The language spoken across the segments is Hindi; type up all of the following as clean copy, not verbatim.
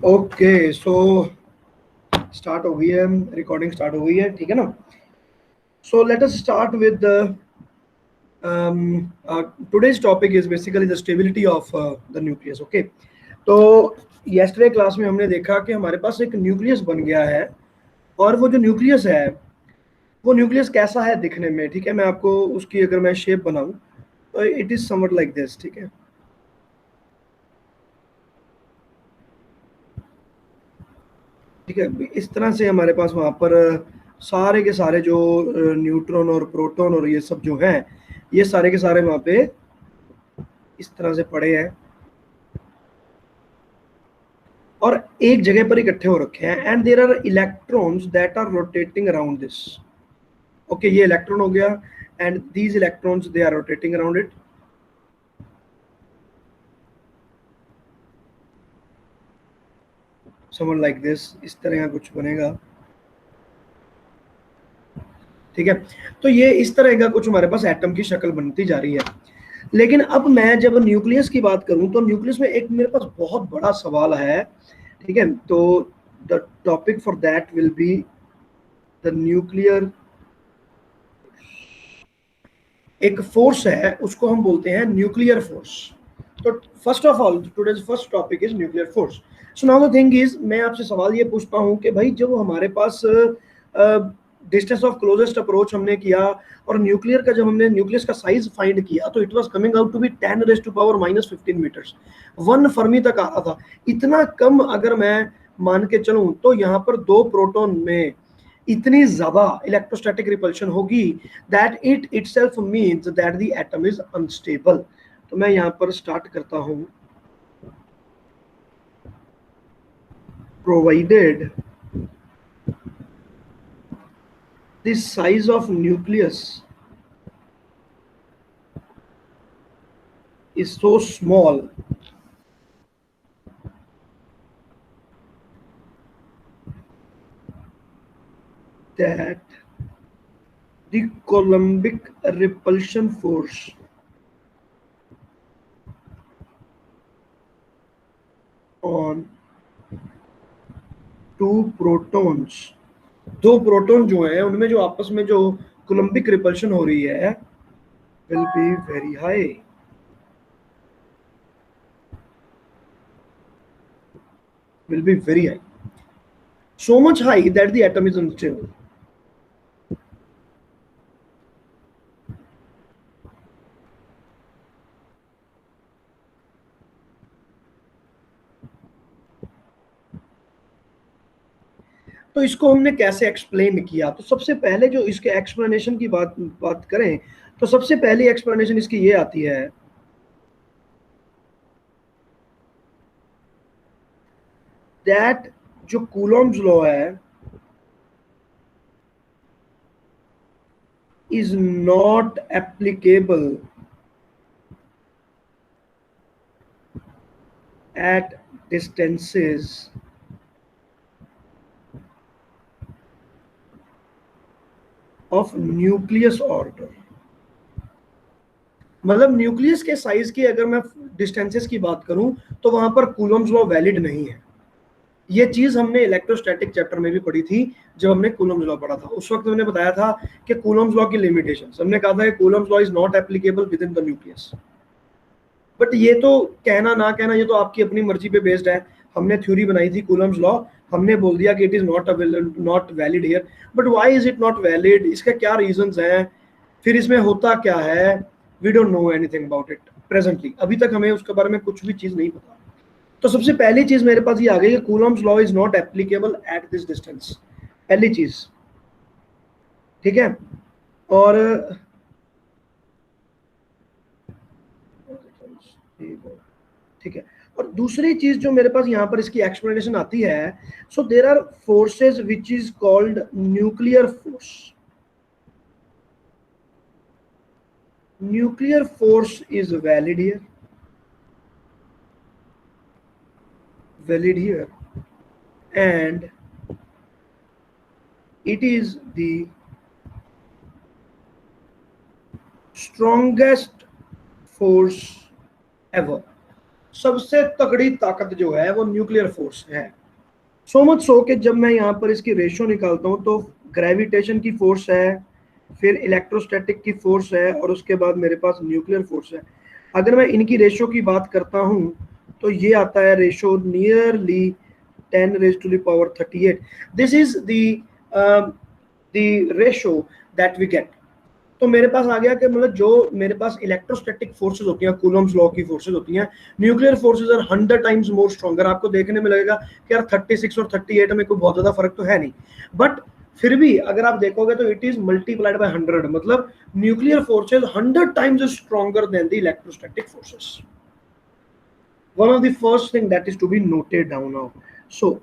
ओके सो स्टार्ट हो गई है, रिकॉर्डिंग स्टार्ट हो गई है, ठीक है ना। So let us start with today's topic is basically the stability of the nucleus. Okay, तो yesterday क्लास में हमने देखा कि हमारे पास एक न्यूक्लियस बन गया है, और वो जो न्यूक्लियस है वो न्यूक्लियस कैसा है दिखने में, ठीक है। मैं आपको उसकी अगर मैं शेप बनाऊं तो it is somewhat like this, ठीक है। ठीक है, इस तरह से हमारे पास वहाँ पर सारे के सारे जो न्यूट्रॉन और प्रोटॉन और ये सब जो हैं, ये सारे के सारे वहाँ पे इस तरह से पड़े हैं और एक जगह पर इकट्ठे हो रखे हैं। And there are electrons that are rotating around this. Okay, ये इलेक्ट्रॉन हो गया and these electrons they are rotating around it. Someone like this, इस तरह का कुछ बनेगा, ठीक है। तो ये इस तरह का कुछ हमारे पास एटम की शक्ल बनती जा रही है। लेकिन अब मैं जब न्यूक्लियस की बात करूं तो न्यूक्लियस में एक मेरे पास बहुत बड़ा सवाल है, ठीक है। तो the topic for that will be the nuclear. एक फोर्स है, उसको हम बोलते हैं न्यूक्लियर फोर्स। तो first of all today's first topic is nuclear force. So now the thing is, मैं आपसे सवाल ये पूछता हूँ कि भाई जब हमारे पास डिस्टेंस ऑफ क्लोजेस्ट अप्रोच हमने किया और न्यूक्लियर का जब हमने न्यूक्लियस का साइज फाइंड किया तो it was coming out to be 10 raise to power -15 meters, 1 fermi तक आ रहा था। इतना कम अगर मैं मान के चलूं तो यहाँ पर दो प्रोटॉन में इतनी ज्यादा इलेक्ट्रोस्टैटिक रिपल्शन होगी that it itself means that the atom is unstable. तो मैं यहाँ पर स्टार्ट करता हूँ। Provided the size of nucleus is so small that the Coulombic repulsion force on two protons, दो प्रोटॉन जो है उनमें जो आपस में जो कोलम्बिक रिपल्शन हो रही है will be very high, will be very high, so much high that the atom is unstable. तो इसको हमने कैसे एक्सप्लेन किया? तो सबसे पहले जो इसके एक्सप्लेनेशन की बात करें तो सबसे पहली एक्सप्लेनेशन इसकी ये आती है दैट जो कूलॉम्स लॉ है is not applicable at distances of nucleus order। मतलब न्यूक्लियस के साइज की अगर मैं डिस्टेंसेस की बात करूं तो वहां पर कूलॉम्स लॉ वैलिड नहीं है। ये चीज हमने इलेक्ट्रोस्टैटिक चैप्टर में भी पढ़ी थी जब हमने कूलॉम्स लॉ पढ़ा था। उस वक्त हमने बताया था कि कूलॉम्स लॉ की लिमिटेशंस, हमने कहा था कि Coulomb's law is not applicable with in the nucleus. But ये तो कहना ना कहना ये तो आपकी अपनी मर्जी पे बेस्ड है। हमने थ्योरी बनाई थी कूलम्स लॉ, हमने बोल दिया कि it is not valid here. But why is it not valid, इसका क्या रीजंस हैं, फिर इसमें होता क्या है, we don't know anything about it presently. अभी तक हमें उसके बारे में कुछ भी चीज नहीं पता। तो सबसे पहली चीज मेरे पास ये आ गई कि Coulomb's law is not applicable at this distance, पहली चीज, ठीक है। और ठीक है, और दूसरी चीज जो मेरे पास यहाँ पर इसकी एक्सप्लेनेशन आती है, so there are forces which is called nuclear force. Nuclear force is valid here and it is the strongest force ever। सबसे तगड़ी ताकत जो है वो न्यूक्लियर फोर्स है। सो मच सो कि जब मैं यहाँ पर इसकी रेशो निकालता हूँ तो ग्रेविटेशन की फोर्स है, फिर इलेक्ट्रोस्टैटिक की फोर्स है, और उसके बाद मेरे पास न्यूक्लियर फोर्स है। अगर मैं इनकी रेशो की बात करता हूँ तो ये आता है ratio nearly 10⁻38। This is the ratio that we get. तो मेरे पास आ गया कि मतलब जो मेरे पास इलेक्ट्रोस्टैटिक फोर्सेस होती हैं, कूलम्स लॉ की फोर्सेस होती हैं, nuclear forces are 100 times more stronger. आपको देखने में लगेगा कि यार 36 और 38 में कोई बहुत ज्यादा फर्क तो है नहीं, बट फिर भी अगर आप देखोगे तो इट इज मल्टीप्लाइड बाय 100, मतलब nuclear forces 100 times stronger than the electrostatic forces. One of the first thing that is to be noted down now. So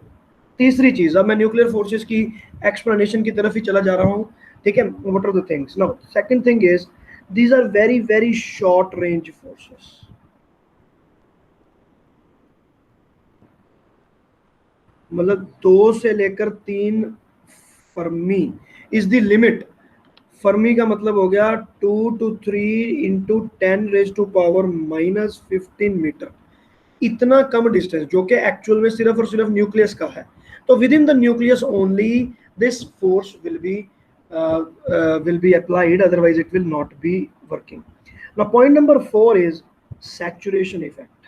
तीसरी चीज, अब मैं न्यूक्लियर फोर्सेस की एक्सप्लेनेशन की तरफ ही चला जा रहा हूं, ठीक है। What are the things now? Second thing is these are very very short range forces। मतलब 2 से लेकर 3 Fermi is the limit. Fermi का मतलब हो गया 2 to 3 into 10⁻⁻15 मीटर। इतना कम डिस्टेंस जो कि एक्चुअल में सिर्फ और सिर्फ न्यूक्लियस का है। तो with in the nucleus only this force will be applied, otherwise it will not be working. Now point number 4 is saturation effect।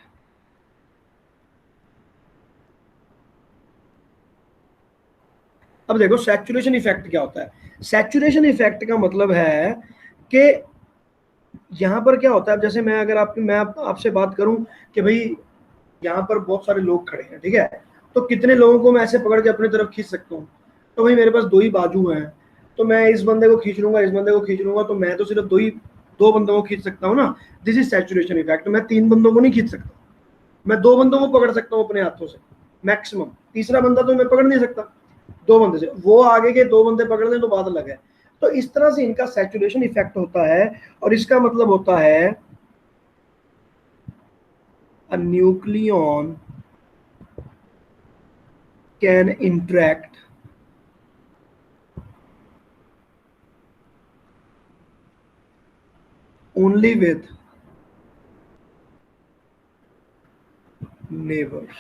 अब देखो सैचुरेशन इफेक्ट क्या होता है। सैचुरेशन इफेक्ट का मतलब है कि यहां पर क्या होता है, जैसे मैं अगर आपसे बात करूं कि भाई यहाँ पर बहुत सारे लोग खड़े हैं, ठीक है, तो कितने लोगों को मैं ऐसे पकड़ के अपनी तरफ खींच सकता हूँ? तो भाई मेरे पास 2 ही बाजू हैं, तो मैं इस बंदे को खींच लूंगा, इस बंदे को खींच लूंगा, तो मैं तो सिर्फ 2 बंदों को खींच सकता हूँ ना। This is saturation effect. मैं 3 बंदों को नहीं खींच सकता, मैं 2 बंदों को पकड़ सकता हूँ अपने हाथों से मैक्सिमम। तीसरा बंदा तो मैं पकड़ नहीं सकता 2 बंदे से, वो आगे के 2 बंदे पकड़ लें तो बात अलग है। तो इस तरह से इनका सैचुरेशन इफेक्ट होता है, और इसका मतलब होता है a nucleon can interact only with neighbors।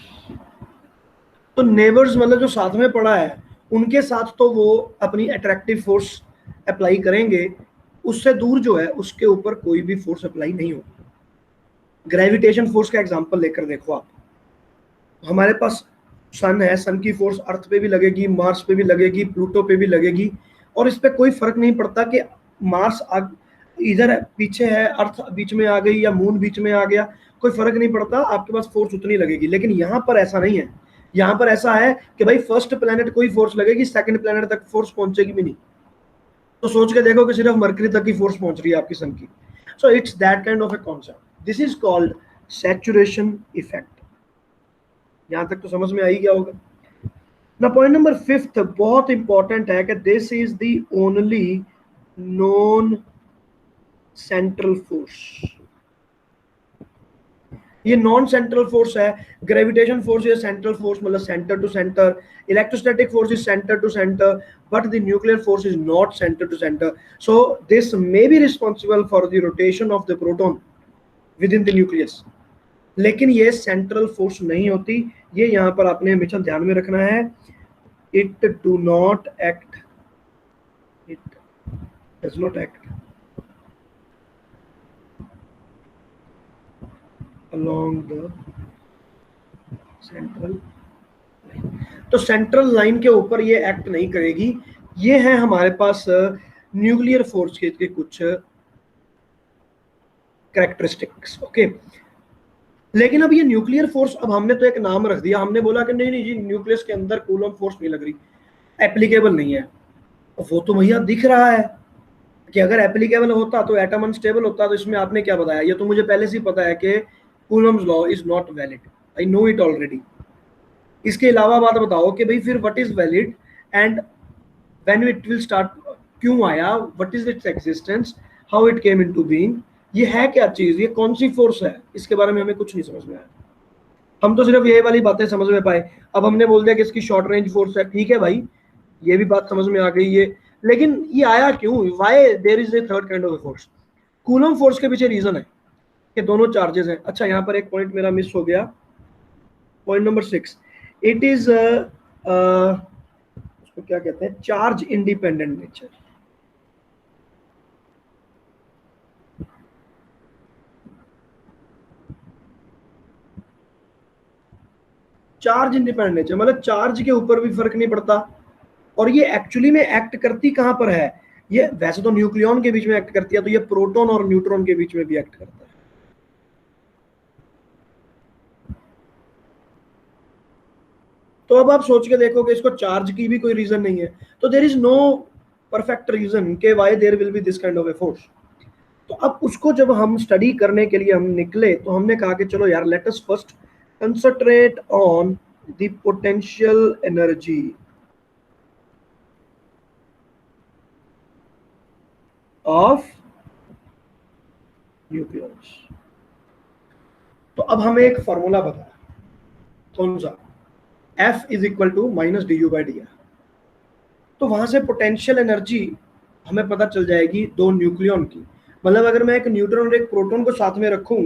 तो नेबर्स मतलब जो साथ में पड़ा है उनके साथ तो वो अपनी अट्रैक्टिव फोर्स अप्लाई करेंगे, उससे दूर जो है उसके ऊपर कोई भी फोर्स अप्लाई नहीं होगी। ग्रेविटेशन फोर्स का एग्जांपल लेकर देखो आप, हमारे पास सन है, सन की फोर्स अर्थ पे भी लगेगी, मार्स पे भी लगेगी, प्लूटो पे भी लगेगी, और इस पे कोई फर्क नहीं पड़ता कि मार्स इधर पीछे है, अर्थ बीच में आ गई या मून बीच में आ गया, कोई फर्क नहीं पड़ता, आपके पास फोर्स उतनी लगेगी। लेकिन यहाँ पर ऐसा नहीं है, यहाँ पर ऐसा है कि भाई फर्स्ट प्लेनेट कोई फोर्स लगेगी, सेकंड प्लेनेट तक फोर्स पहुंचेगी भी नहीं। तो सोच के देखो कि सिर्फ मरकरी तक की फोर्स पहुंच रही है आपकी सन की। So it's that kind of a concept, this is called saturation effect. यहां तक तो समझ में आ ही गया होगा ना। पॉइंट नंबर 5 बहुत इंपॉर्टेंट है कि this is the only non central force. ये नॉन सेंट्रल फोर्स है। Gravitation force is central force, मतलब centre to centre. Electrostatic force is centre to centre, but the nuclear force is not centre to centre. So this may be responsible for the rotation of the proton within the nucleus, लेकिन ये सेंट्रल फोर्स नहीं होती। ये यहाँ पर आपने हमेशा ध्यान में रखना है, it do not act, it does not act along the central line। तो सेंट्रल लाइन के ऊपर ये एक्ट नहीं करेगी। ये है हमारे पास न्यूक्लियर फोर्स के कुछ कैरेक्टरिस्टिक्स, ओके। लेकिन अब ये न्यूक्लियर फोर्स, अब हमने तो एक नाम रख दिया, हमने बोला कि नहीं नहीं जी न्यूक्लियस के अंदर कूलम फोर्स नहीं लग रही, एप्लीकेबल नहीं है। वो तो भैया दिख रहा है कि अगर एप्लीकेबल होता तो एटम अनस्टेबल होता, तो इसमें आपने क्या बताया? ये तो मुझे पहले से ही पता है कि Coulomb's law is not valid, I know it already. इसके अलावा बात बताओ कि भाई फिर what is valid and when it will start, क्यों आया, what is its existence, how it came into being, ये है क्या चीज, ये कौन सी फोर्स है, इसके बारे में हमें कुछ नहीं समझ में आया। हम तो सिर्फ ये वाली बातें समझ में पाए। अब हमने बोल दिया कि इसकी शॉर्ट रेंज फोर्स है, ठीक है भाई, ये भी बात समझ में आ गई है, लेकिन ये आया क्यों, why there is a third kind of force. Coulomb force के पीछे रीजन है कि दोनों चार्जेस हैं। अच्छा, यहाँ पर एक पॉइंट मेरा मिस हो गया, पॉइंट नंबर 6, इट इज उसको क्या कहते हैं, charge independent nature. Charge independent nature मतलब चार्ज के ऊपर भी फर्क नहीं पड़ता, और ये एक्चुअली में एक्ट करती कहां पर है, ये वैसे तो न्यूक्लियन के बीच में एक्ट करती है, तो ये प्रोटॉन और न्यूट्रॉन के बीच में भी एक्ट करता है। तो अब आप सोच के देखो कि इसको चार्ज की भी कोई रीजन नहीं है, तो there is no perfect reason के why there will be this kind of a force. तो अब उसको जब हम स्टडी करने के लिए हम निकले, तो हमने कहा कि चलो यार, let us first concentrate on the potential energy of nucleus. तो अब हमें एक फॉर्मूला पता है, कौन सा, F is equal to minus D U by D R. तो वहां से पोटेंशियल एनर्जी हमें पता चल जाएगी दो न्यूक्लियन की, मतलब अगर मैं एक न्यूट्रॉन और एक प्रोटॉन को साथ में रखूं,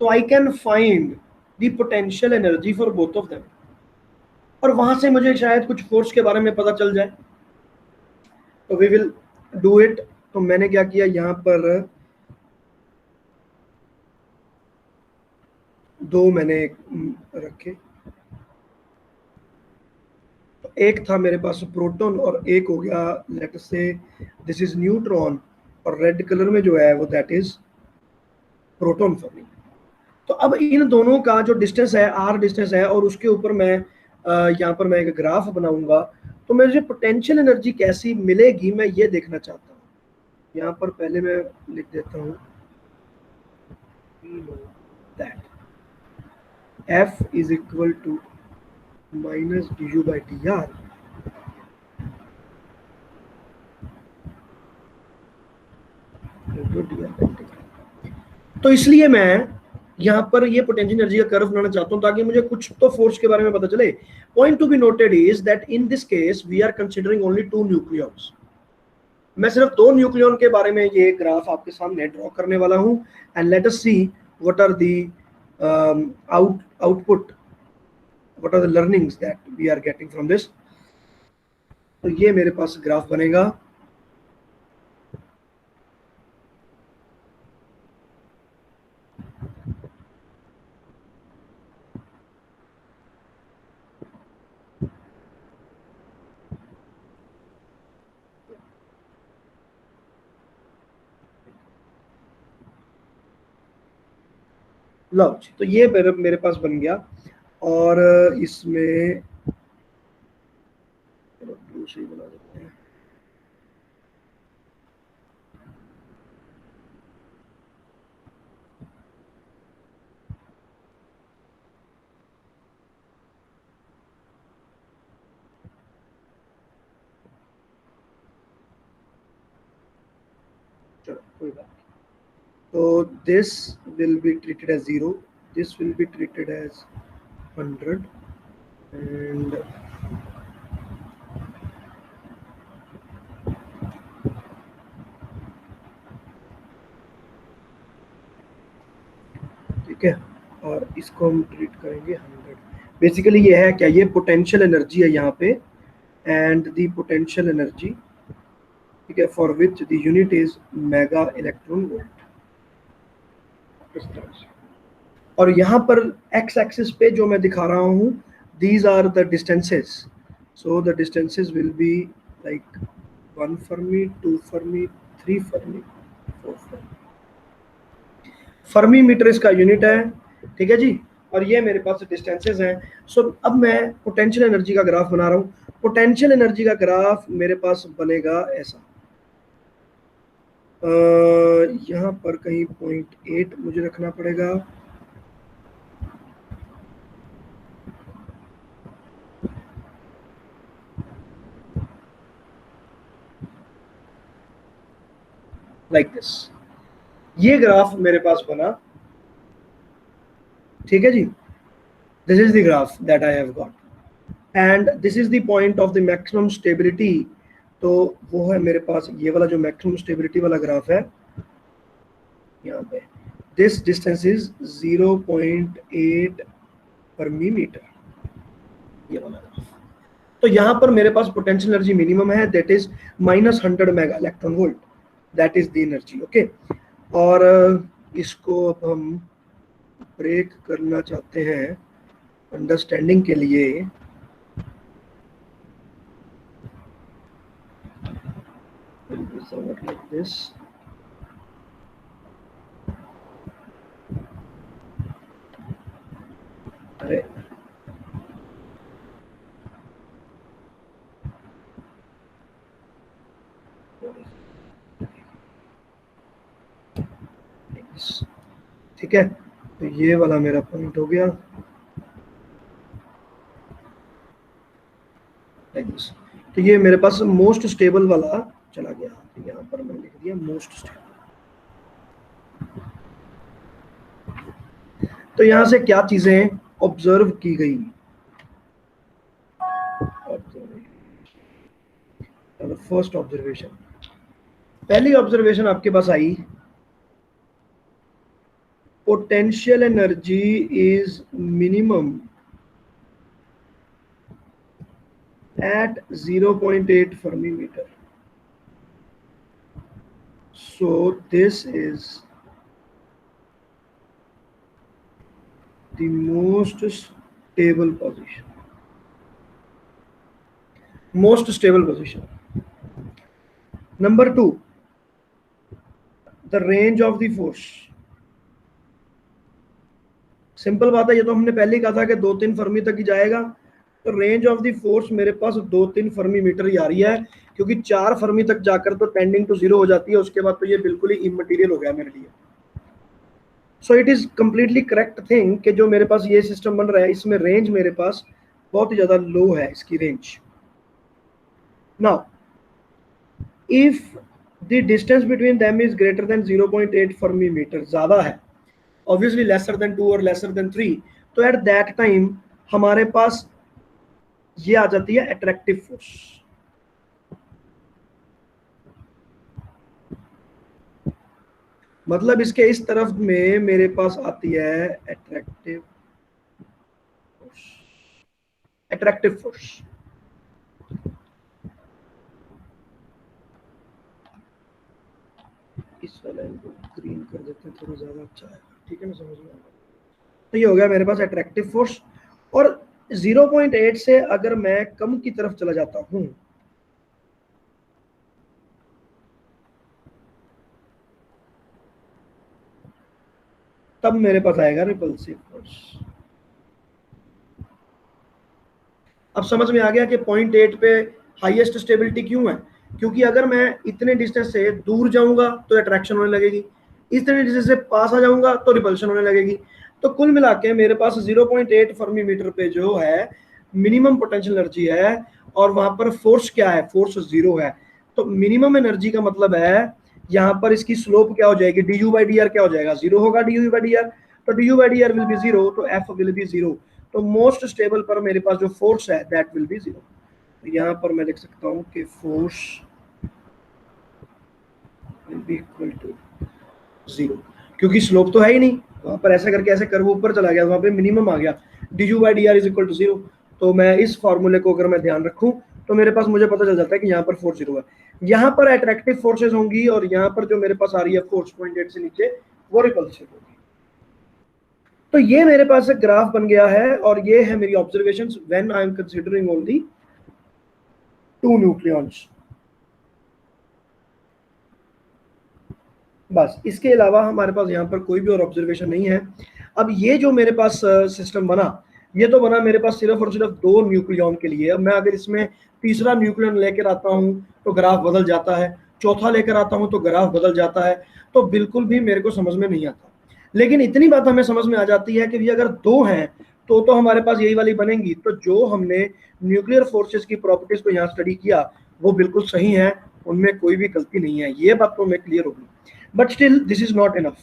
तो I can find the potential energy for both of them, और वहां से मुझे शायद कुछ फोर्स के बारे में पता चल जाए। तो वी विल डू इट। तो मैंने क्या किया, यहाँ पर दो मैंने रखे, एक था मेरे पास प्रोटॉन और एक हो गया, लेट अस से दिस इज न्यूट्रॉन, और रेड कलर में जो है वो that is proton for me. तो अब इन दोनों का जो डिस्टेंस है, आर डिस्टेंस है, और उसके ऊपर मैं यहाँ पर मैं एक ग्राफ बनाऊंगा। तो मुझे पोटेंशियल एनर्जी कैसी मिलेगी मैं ये देखना चाहता हूँ। यहाँ पर पहले मैं लिख देता हूँ that F is equal to minus D U by D R. तो इसलिए मैं यहाँ पर ये पोटेंशियल एनर्जी का कर्व बनाना चाहता हूँ, ताकि मुझे कुछ तो फोर्स के बारे में पता चले। Point to be noted is that in this case we are considering only 2 nucleons. मैं सिर्फ 2 न्यूक्लियॉन के बारे में ये ग्राफ आपके सामने ड्रॉ करने वाला हूँ, and let us see what are the output, what are the learnings that we are getting from this. तो ये मेरे पास ग्राफ बनेगा। लो जी, तो ये मेरे पास बन गया, और इसमें ब्लू से बना देते हैं। चलो कोई बात। So this will be treated as 0, this will be treated as 100, and ठीक है, और इसको हम ट्रीट करेंगे 100। बेसिकली ये है क्या, ये पोटेंशियल एनर्जी है यहाँ पे, एंड द पोटेंशियल एनर्जी, ठीक है, for which the unit is mega electron volt. और यहाँ पर एक्स एक्सिस पे जो मैं दिखा रहा हूँ, these are the distances, so the distances will be like 1 Fermi, 2 Fermi, 3 Fermi, 4 Fermi। Fermi metre इसका यूनिट है, ठीक है जी, और ये मेरे पास डिस्टेंसेस हैं। सो अब मैं पोटेंशियल एनर्जी का ग्राफ बना रहा हूँ। पोटेंशियल एनर्जी का ग्राफ मेरे पास बनेगा ऐसा, यहाँ पर कहीं 0.8 मुझे रखना पड़ेगा, लाइक दिस। ये ग्राफ मेरे पास बना, ठीक है जी, this is the graph that I have got, and this is the point of the maximum stability. तो वो है मेरे पास ये वाला जो मैक्सिमम स्टेबिलिटी वाला ग्राफ है यहाँ पे, दिस डिस्टेंस इज 0.8 Fermi-meter, ये वाला। तो यहाँ पर मेरे पास पोटेंशियल एनर्जी मिनिमम है, that is -100 mega electron volt, that is the energy. Okay, और इसको अब हम ब्रेक करना चाहते हैं अंडरस्टैंडिंग के लिए। like this. अरे ठीक है, तो ये वाला मेरा पॉइंट हो गया। तो ये मेरे पास मोस्ट स्टेबल वाला चला गया, तो यहाँ पर मैंने लिख दिया मोस्ट स्टेबल। तो यहाँ से क्या चीजें ऑब्जर्व की गई? फर्स्ट ऑब्जर्वेशन, पहली ऑब्जर्वेशन आपके पास आई, potential energy is minimum at 0.8 Fermi-meter. So this is the most stable position. Most stable position. Number 2, the range of the force. Simple बात है, ये तो हमने पहले ही कहा था कि 2-3 फर्मी तक ही जाएगा। तो रेंज ऑफ द फोर्स मेरे पास 2-3 फर्मी मीटर ही आ रही है, क्योंकि 4 फर्मी तक जाकर तो टेंडिंग टू 0 हो जाती है, उसके बाद तो ये बिल्कुल ही इमटेरियल हो गया मेरे लिए। So it is completely correct thing कि जो मेरे पास ये सिस्टम बन रहा है, इसमें रेंज मेरे पास बहुत ही ज्यादा लो है, इसकी range. Now if the distance between them is greater than 0.8 fermi meter, ज्यादा है ऑब्वियसली, लेसर देन 2 और लेसर देन 3, तो एट दैट टाइम हमारे पास ये आ जाती है अट्रैक्टिव फोर्स। मतलब इसके इस तरफ में मेरे पास आती है अट्रैक्टिव फोर्स। अट्रैक्टिव फोर्स इस वाले को ग्रीन कर देते हैं, थोड़ा ज्यादा अच्छा है, ठीक है ना, समझ में। तो ये हो गया मेरे पास अट्रैक्टिव फोर्स। और 0.8 से अगर मैं कम की तरफ चला जाता हूं, तब मेरे पास आएगा रिपल्सिव फोर्स। अब समझ में आ गया कि 0.8 पे हाईएस्ट स्टेबिलिटी क्यों है, क्योंकि अगर मैं इतने डिस्टेंस से दूर जाऊंगा तो अट्रैक्शन होने लगेगी, इतने डिस्टेंस से पास आ जाऊंगा तो रिपल्शन होने लगेगी। तो कुल मिला के मेरे पास 0.8 फर्मी मीटर पे जो है मिनिमम पोटेंशियल एनर्जी है, और वहां पर फोर्स क्या है, फोर्स 0 है। तो मिनिमम एनर्जी का मतलब है यहाँ पर इसकी स्लोप क्या हो जाएगी, du/dr क्या हो जाएगा, 0 होगा du/dr। तो du/dr विल बी 0, तो f विल बी 0। तो मोस्ट स्टेबल पर मेरे पास जो फोर्स है दैट विल बी 0। तो यहाँ पर मैं लिख सकता हूँ कि force will be equal to 0, क्योंकि स्लोप तो है ही नहीं, वहां पर ऐसा करके ऐसे कर्व ऊपर चला गया, वहां पे मिनिमम आ गया, du/dr इज इक्वल टू 0। तो मैं इस फॉर्मूले को अगर मैं ध्यान रखूं तो मेरे पास मुझे पता चल जाता है कि यहाँ पर फोर्स 0 है। यहाँ पर अट्रैक्टिव फोर्सेज होंगी, और यहाँ पर जो मेरे पास आ रही है फोर्स 0.8 से नीचे, वो रिपल्सिव होगी। तो ये मेरे पास एक ग्राफ बन गया है, और ये है मेरी observations when I am considering only 2 nucleons. बस इसके अलावा हमारे पास यहाँ पर कोई भी और ऑब्जर्वेशन नहीं है। अब ये जो मेरे पास सिस्टम बना, ये तो बना मेरे पास सिर्फ और सिर्फ 2 न्यूक्लियॉन के लिए। अब मैं अगर इसमें तीसरा न्यूक्लियॉन लेकर आता हूँ तो ग्राफ बदल जाता है, चौथा लेकर आता हूँ तो ग्राफ बदल जाता है, तो बिल्कुल भी मेरे को समझ में नहीं आता। लेकिन इतनी बात हमें समझ में आ जाती है कि भी अगर 2 हैं तो हमारे पास यही वाली बनेंगी। तो जो हमने न्यूक्लियर फोर्सेस की प्रॉपर्टीज को यहाँ स्टडी किया वो बिल्कुल सही है, उनमें कोई भी गलती नहीं है, ये बात तो हमें क्लियर होगी। But still this is not enough.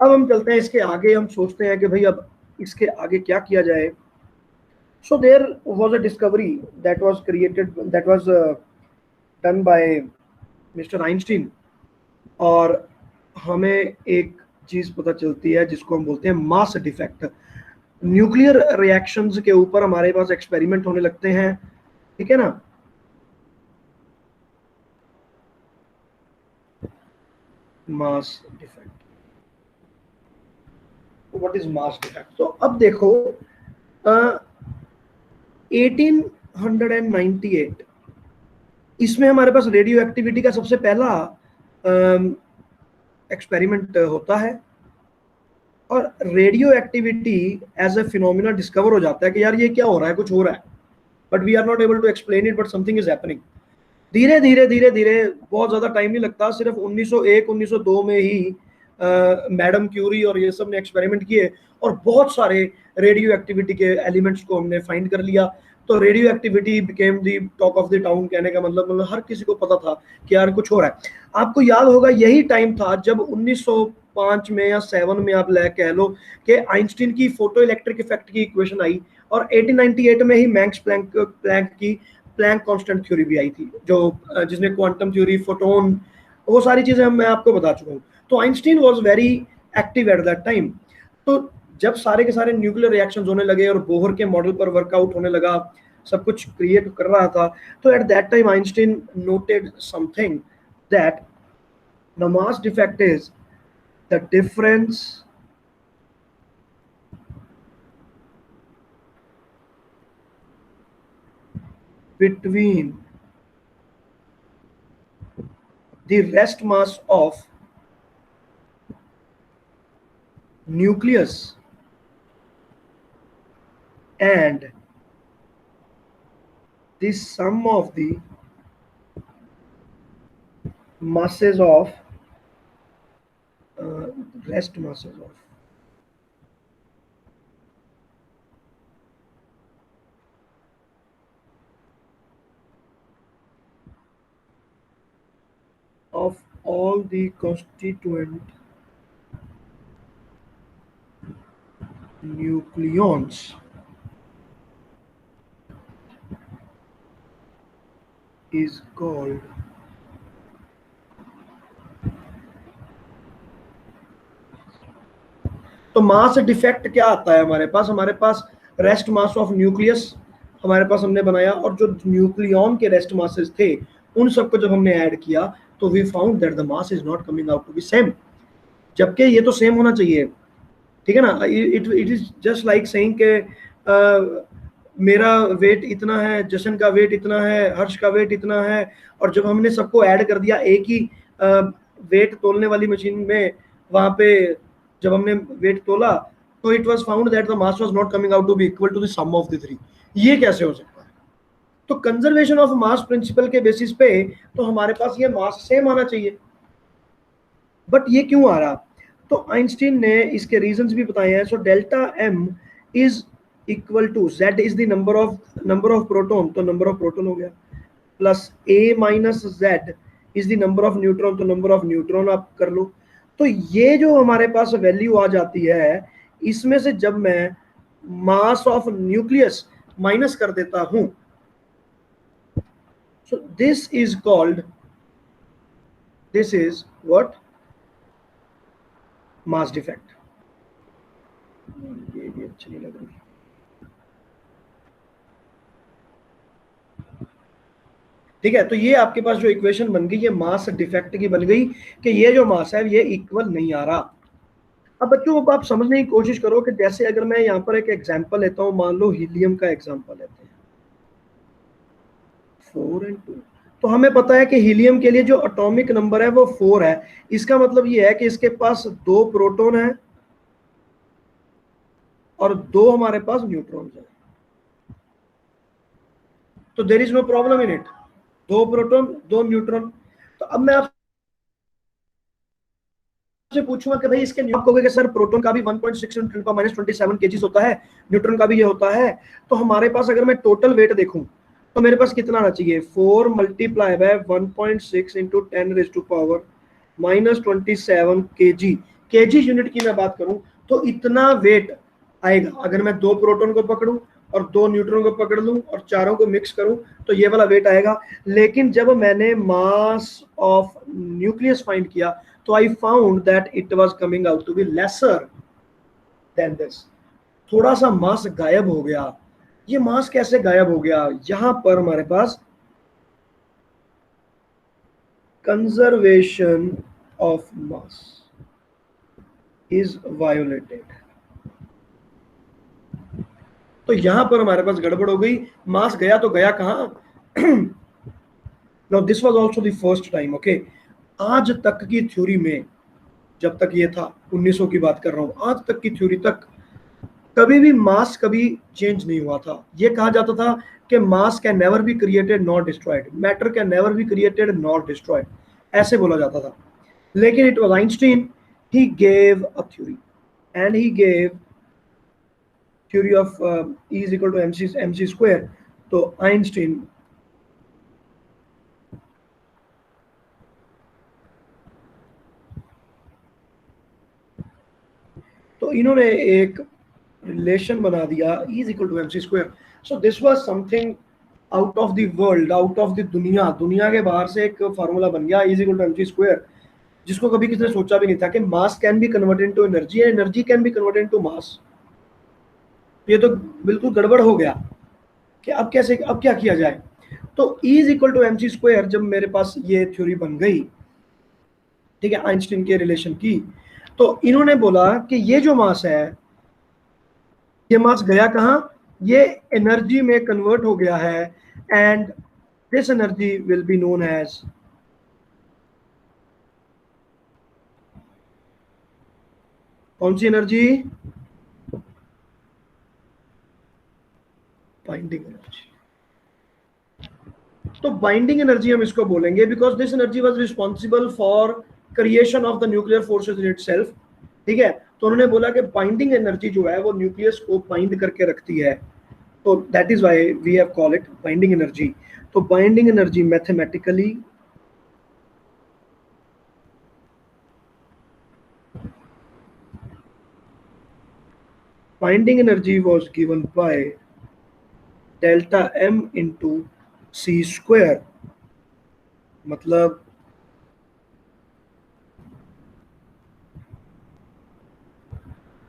अब हम चलते हैं इसके आगे, हम सोचते हैं कि भाई अब इसके आगे क्या किया जाए। So there was a discovery that was created, that was done by mister Einstein, और हमें एक चीज पता चलती है जिसको हम बोलते हैं मास डिफेक्ट। न्यूक्लियर रिएक्शंस के ऊपर हमारे पास एक्सपेरिमेंट होने लगते हैं, ठीक है ना। Mass defect, what is mass defect? तो अब देखो 1898 इसमें हमारे पास रेडियो एक्टिविटी का सबसे पहला एक्सपेरिमेंट होता है, और radioactivity as a phenomena discover हो जाता है कि यार ये क्या हो रहा है, कुछ हो रहा है, but we are not able to explain it, but something is happening. धीरे धीरे धीरे धीरे, बहुत ज्यादा टाइम नहीं लगता, सिर्फ 1901 1902 में ही मैडम क्यूरी और ये सब ने एक्सपेरिमेंट किए और बहुत सारे रेडियो एक्टिविटी के एलिमेंट्स को हमने फाइंड कर लिया। तो radio activity became the talk of the town. कहने का मतलब हर किसी को पता था कि यार कुछ हो रहा है। आपको याद होगा यही टाइम था जब 1905 में या 7 में आप ले कह लो कि आइंस्टीन की फोटो इलेक्ट्रिक इफेक्ट की इक्वेशन आई, और 1898 में ही मैक्स प्लैंक की प्लैंक कांस्टेंट थ्योरी भी आई थी, जो जिसने क्वांटम थ्योरी, फोटोन, वो सारी चीजें मैं आपको बता चुका हूँ। तो Einstein was very active at that time. तो जब सारे के सारे न्यूक्लियर रिएक्शंस होने लगे और बोहर के मॉडल पर वर्कआउट होने लगा, सब कुछ क्रिएट कर रहा था, तो at that time Einstein noted something that the mass defect is the difference between the rest mass of nucleus and the sum of the masses of rest masses of all the constituent nucleons is called तो मास डिफेक्ट क्या आता है हमारे पास रेस्ट मास ऑफ न्यूक्लियस हमारे पास हमने बनाया, और जो न्यूक्लियन के रेस्ट मासेस थे उन सबको जब हमने ऐड किया तो we found that the mass is not coming out to be same, जबकि ये तो सेम होना चाहिए, ठीक है ना। It is just like saying के मेरा वेट इतना है, जशन का वेट इतना है, हर्ष का वेट इतना है, और जब हमने सबको ऐड कर दिया एक ही वेट तोलने वाली मशीन में, वहां पे जब हमने वेट तोला तो it was found that the mass was not coming out to be equal to the sum of the three. ये कैसे हो सकता है? तो कंजर्वेशन ऑफ मास प्रिंसिपल के बेसिस पे तो हमारे पास ये मास सेम आना चाहिए, बट ये क्यों आ रहा? तो आइंस्टीन ने इसके रीजंस भी बताए हैं। So delta M is equal to Z is the number of proton, तो नंबर ऑफ प्रोटॉन हो गया, plus A minus Z is the number of neutron, तो नंबर ऑफ न्यूट्रॉन आप कर लो। तो ये जो हमारे पास वैल्यू आ जाती है, इसमें से जब मैं मास ऑफ न्यूक्लियस माइनस कर देता हूं, सो this is what? Mass defect. ये भी अच्छी नहीं लग रही। ठीक है, तो ये आपके पास जो इक्वेशन बन गई, ये मास डिफेक्ट की बन गई कि ये जो मास है ये इक्वल नहीं आ रहा। अब बच्चों को आप समझने की कोशिश करो कि जैसे अगर मैं यहाँ पर एक एग्जांपल लेता हूँ, मान लो हीलियम का एग्जांपल लेते हैं, 4 and 2, तो हमें पता है कि हीलियम के लिए जो एटॉमिक नंबर है वो 4 है। इसका मतलब ये है कि इसके पास 2 प्रोटॉन है और 2 हमारे पास न्यूट्रॉन है, तो there is no problem in it, 2 proton 2 neutron. तो अब मैं आपसे पूछूंगा कि भाई इसके न्यूट्रॉन कहोगे कि सर प्रोटॉन का भी 1.6 × 10⁻⁻27 केजीज होता है, न्यूट्रॉन का भी ये होता है, तो हमारे पास अगर मैं टोटल वेट देखूं तो मेरे पास कितना आना चाहिए? 4 multiply by 1.6 × 10⁻⁻27 KG. KG unit की मैं बात करूं तो इतना वेट आएगा अगर मैं 2 प्रोटॉन को पकड़ूं और 2 न्यूट्रॉन को पकड़ लूं और चारों को मिक्स करूं तो ये वाला वेट आएगा। लेकिन जब मैंने मास ऑफ न्यूक्लियस फाइंड किया तो I found that it was coming out to be lesser than this. थोड़ा सा मास गायब हो गया। ये मास कैसे गायब हो गया? यहां पर हमारे पास conservation of mass is violated. तो यहां पर हमारे पास गड़बड़ हो गई। मास गया तो गया कहां? Now this was also the first time, okay, आज तक की थ्योरी में, जब तक ये था 1900 की बात कर रहा हूं, आज तक की थ्योरी तक कभी भी मास कभी चेंज नहीं हुआ था। ये कहा जाता था कि mass can never be created not destroyed, matter can never be created not destroyed, ऐसे बोला जाता था। लेकिन it was Einstein, he gave a theory and he gave theory of E is equal to mc square. तो आइंस्टीन तो इन्होंने एक रिलेशन बना दिया E is equal to mc square. So this was something out of the world, out of the दुनिया, दुनिया के बाहर से एक फार्मूला बन गया E is equal to mc square, जिसको कभी किसी ने सोचा भी नहीं था कि mass can be converted into energy and energy can be converted into mass. ये तो बिल्कुल गड़बड़ हो गया कि अब कैसे, अब क्या किया जाए। तो E is equal to mc square, जब मेरे पास ये थ्योरी बन गई, ठीक है, आइंस्टीन के रिलेशन की, तो इन्होंने बोला कि ये जो मास है, ये मास गया कहाँ? ये एनर्जी में कन्वर्ट हो गया है and this energy will be known as कौन सी एनर्जी? Binding energy. तो बाइंडिंग एनर्जी हम इसको बोलेंगे because this energy was responsible for creation of the nuclear forces in itself. ठीक है, तो उन्होंने बोला कि बाइंडिंग एनर्जी जो है वो न्यूक्लियस को बाइंड करके रखती है, तो that is why we have call it binding energy. तो binding energy mathematically binding energy was given by delta m into c square, मतलब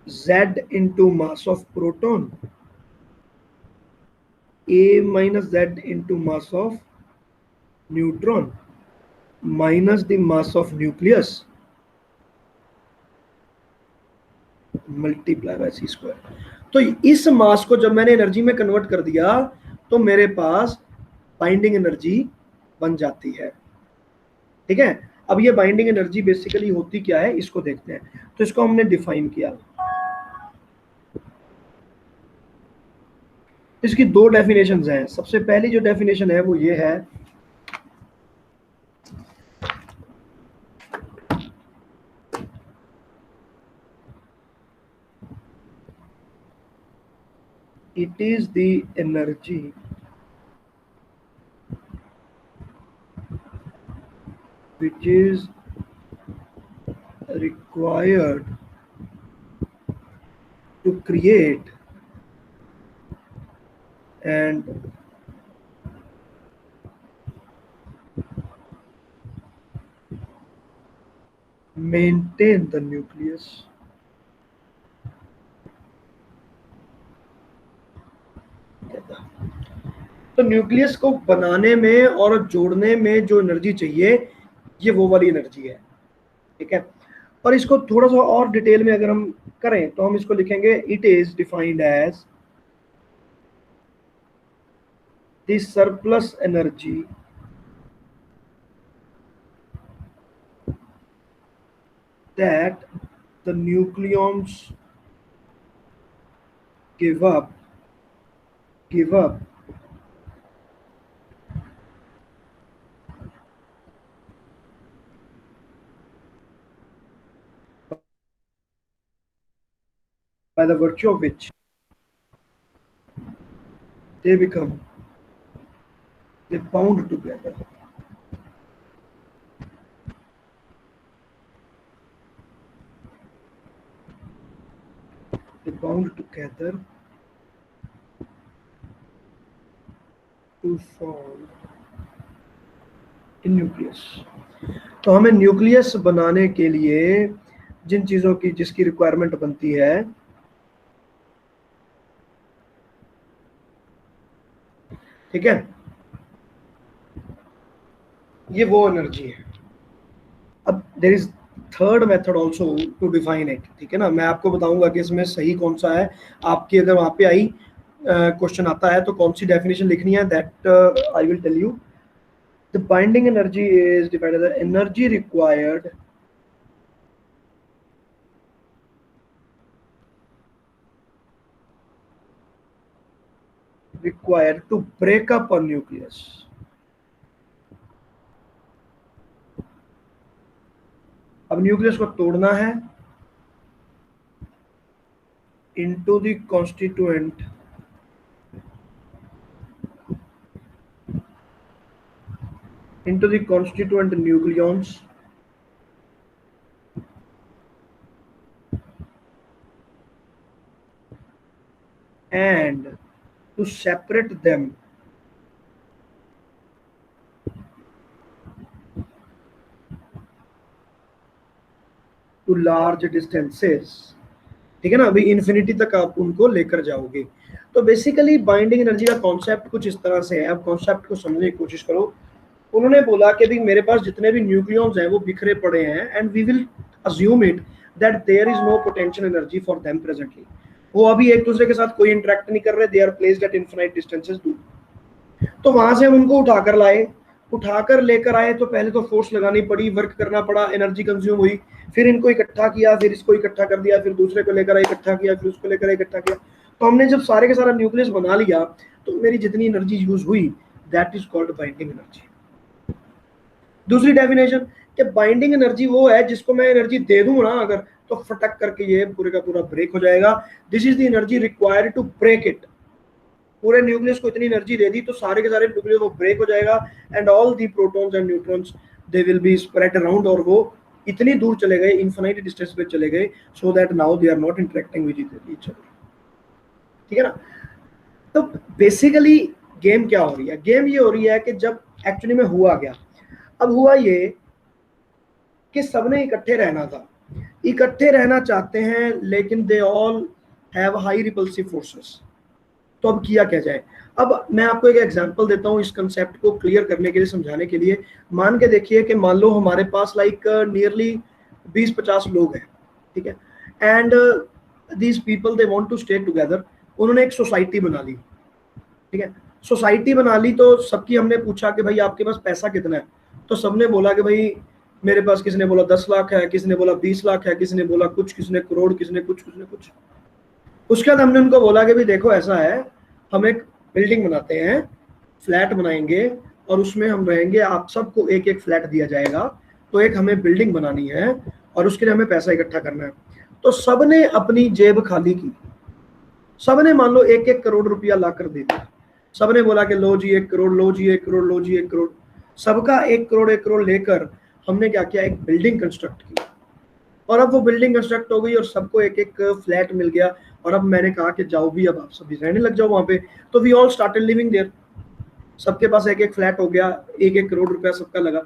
z into mass of proton, a minus z into mass of neutron minus the mass of nucleus multiply by C square. तो इस मास को जब मैंने एनर्जी में कन्वर्ट कर दिया तो मेरे पास बाइंडिंग एनर्जी बन जाती है। ठीक है, अब ये बाइंडिंग एनर्जी बेसिकली होती क्या है इसको देखते हैं। तो इसको हमने डिफाइन किया, इसकी दो डेफिनेशंस हैं। सबसे पहली जो डेफिनेशन है वो ये है, it is the energy which is required to create and maintain the nucleus। तो न्यूक्लियस को बनाने में और जोड़ने में जो एनर्जी चाहिए ये वो वाली एनर्जी है। ठीक है, और इसको थोड़ा सा और डिटेल में अगर हम करें तो हम इसको लिखेंगे, it is defined as the surplus energy that the nucleons give up by the virtue of which they become, they bound together, they bound together to form a nucleus। तो हमें न्यूक्लियस बनाने के लिए जिन चीजों की जिसकी रिक्वायरमेंट बनती है, ठीक है, ये वो एनर्जी है। अब there is third method also to define it, ठीक है ना। मैं आपको बताऊंगा कि इसमें सही कौन सा है। आपकी अगर वहां पे आई क्वेश्चन आता है तो कौन सी डेफिनेशन लिखनी है, that I will tell you. The binding energy is defined as energy required to break up a nucleus. अब न्यूक्लियस को तोड़ना है into the constituent nucleons and to separate them to large distances, ठीक है ना। अभी इन्फिनिटी तक आप उनको लेकर जाओगे। तो बेसिकली बाइंडिंग एनर्जी का कॉन्सेप्ट कुछ इस तरह से है। अब कॉन्सेप्ट को समझने की कोशिश करो। उन्होंने बोला कि भाई मेरे पास जितने भी न्यूक्लियॉन्स हैं वो बिखरे पड़े हैं, and we will assume it that there is no potential energy for them presently. वो अभी एक दूसरे के साथ कोई इंटरेक्ट नहीं कर रहे, they are placed at infinite distances दूर। तो वहां से हम उनको उठाकर लाए, उठाकर लेकर आए, तो पहले तो फोर्स लगानी पड़ी, वर्क करना पड़ा, एनर्जी कंज्यूम हुई, फिर इनको इकट्ठा किया, फिर इसको इकट्ठा कर दिया, फिर दूसरे को लेकर आए इकट्ठा किया, फिर उसको लेकर आए इकट्ठा किया। तो हमने जब सारे के सारा न्यूक्लियस बना लिया तो मेरी जितनी एनर्जी यूज हुई that is called binding energy. दूसरी डेफिनेशन कि बाइंडिंग एनर्जी वो है जिसको मैं एनर्जी दे दूं ना अगर, तो फटक करके ये पूरे का पूरा ब्रेक हो जाएगा। This is the energy required to break it. पूरे न्यूक्लियस को इतनी एनर्जी दे दी तो सारे के सारे न्यूक्लियस वो ब्रेक हो जाएगा, and all the protons and neutrons they will be spread around, और वो इतनी दूर चले गए, इनफिनिट डिस्टेंस पे चले गए, so that now they are not interacting with each other, ठीक है ना। तो बेसिकली गेम क्या हो रही है? गेम ये हो रही है कि जब एक्चुअली में हुआ क्या, अब हुआ ये कि सबने इकट्ठे रहना था, इकट्ठे रहना चाहते हैं, लेकिन they all have high repulsive forces. तो अब किया क्या जाए? अब मैं आपको एक एग्जांपल देता हूँ इस कंसेप्ट को क्लियर करने के लिए, समझाने के लिए। मान के देखिए कि मान लो हमारे पास लाइक नियरली 20-50 लोग हैं, ठीक है, and these people they want to stay together. उन्होंने एक सोसाइटी बना ली, ठीक है, सोसाइटी बना ली। तो सबकी हमने पूछा कि भाई आपके पास पैसा कितना है, तो सबने बोला कि भाई मेरे पास, किसी ने बोला 10 लाख है, किसी ने बोला 20 लाख है, किसी ने बोला कुछ, किसी ने करोड़, किसी ने कुछ, किसी ने कुछ। उसके बाद हमने उनको बोला कि भाई देखो ऐसा है, हम एक बिल्डिंग बनाते हैं, फ्लैट बनाएंगे और उसमें हम रहेंगे, आप सबको एक एक फ्लैट दिया जाएगा, तो एक हमें बिल्डिंग बनानी है और उसके लिए हमें पैसा इकट्ठा करना है। तो सबने अपनी जेब खाली की, सबने मान लो 1-1 करोड़ रुपया लाकर दे दिया। सबने बोला कि लो जी 1 करोड़, लो जी 1 करोड़, लो जी 1 करोड़। सबका 1 करोड़ 1 करोड़ लेकर हमने क्या किया, एक बिल्डिंग कंस्ट्रक्ट की, और अब वो बिल्डिंग कंस्ट्रक्ट हो गई और सबको एक एक फ्लैट मिल गया। और अब मैंने कहा कि जाओ भी, अब आप सभी रहने लग जाओ वहां पे। तो we all started living there, सबके पास एक एक फ्लैट हो गया, 1-1 करोड़ रुपया सबका लगा।